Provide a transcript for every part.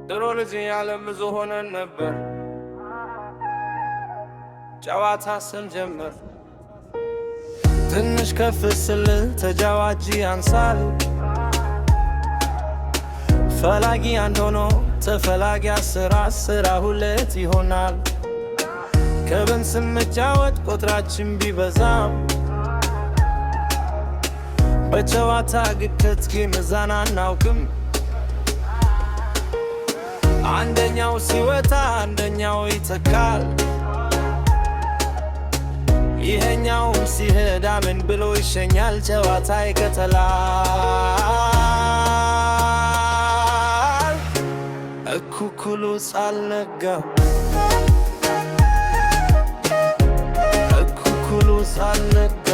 ድሮ ልጅ ያለም ብዙ ሆነን ነበር ጨዋታ ስንጀምር ትንሽ ከፍ ስል ተጃዋጂ ያንሳል ፈላጊ አንድ ሆኖ ተፈላጊ አስራ ሁለት ይሆናል ከብን ስንጫወት ቁጥራችን ቢበዛም በጨዋታ ግከት ሚዛን አናውቅም አንደኛው ሲወጣ አንደኛው ይተካል ይሄኛው ሲሄድ አሜን ብሎ ይሸኛል ጨዋታ ይቀጥላል እኩኩሉ ሳልነጋ እኩኩሉ ሳልነጋ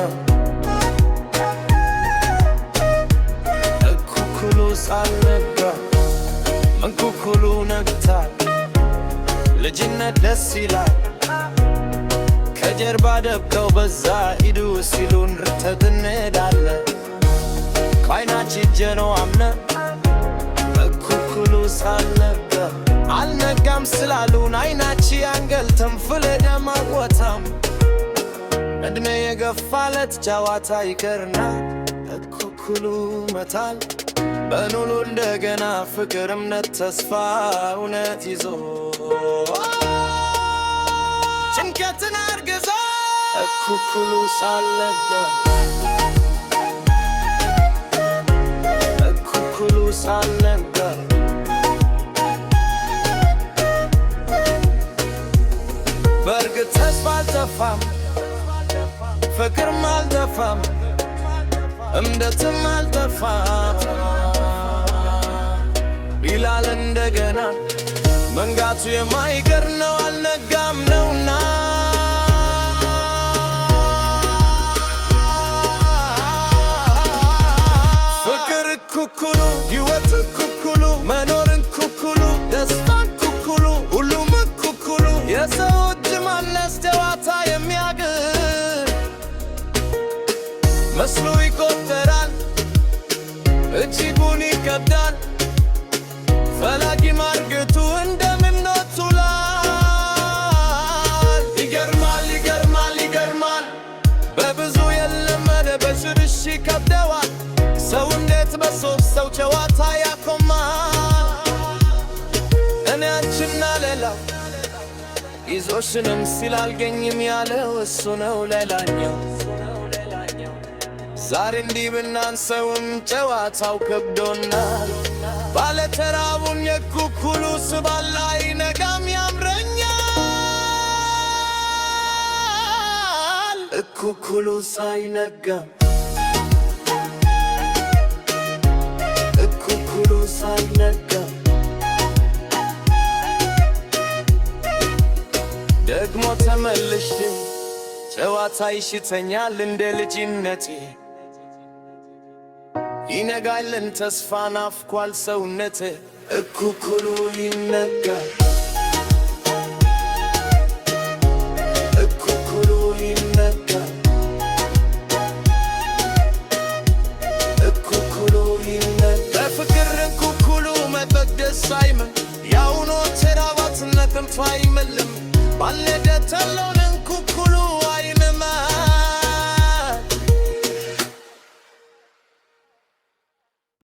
እኩኩሉ ሳልነጋ መንኩኩሉ ነግታል ልጅነት ደስ ይላል ከጀርባ ደብቀው በዛ ሂዱ ሲሉን ርተት እንሄዳለን ከዓይናችን ጀነው አምነ እኩኩሉ ሳልነጋ አልነጋም ስላሉን ዓይናችን አንገልተም ፍለደም አቆታም እድሜ የገፋለት ጨዋታ ይቀርና እኩኩሉ መታል በኑሉ እንደገና ፍቅር እምነት ተስፋ እውነት ይዞ ጭንቀትን አርግዞ እኩኩሉ ሳልነጋ እኩኩሉ ሳልነጋ በእርግጥ ተስፋ አልጠፋም ፍቅርም አልጠፋም እምነትም አልጠፋም ይላል እንደገና መንጋቱ የማይቀር ነው አልነጋም ነውና ፍቅር እኩኩሉ ሕይወት እኩኩሉ መኖር እኩኩሉ ደስታ እኩኩሉ ሁሉም እኩኩሉ የሰው እጅ ማነስ ጨዋታ የሚያግር መስሎ ይቆጠራል እጅጉን ይከብዳል ፈላጊ ማርገቱ እንደምኖቱ ላይ ይገርማል ይገርማል ይገርማል በብዙ የለመደ በሽርሽ ይከብደዋል ሰው እንዴት በሶስት ሰው ጨዋታ ያቆማል እኔ አንቺና ሌላው ይዞሽንም ሲል አልገኝም ያለው እሱ ነው ሌላኛው ዛሬ እንዲህ ብናንሰውም ጨዋታው ከብዶናል ባለተራቡን የኩኩሉ ስባላ ይነጋም ያምረኛል እኩኩሉ ሳይነጋም እኩኩሉ ሳይነጋም ደግሞ ተመልሼ ጨዋታ ይሽተኛል እንደ ልጅነቴ ይነጋልን ተስፋ ናፍቋል ሰውነቴ እኩኩሉ ይነጋል እኩኩሉ ይነጋል እኩኩሉ ይነጋል በፍቅር እኩኩሉ መበደስ አይምም ያውኖ ተራባትነትም ፋይምልም ባለደ ተሎ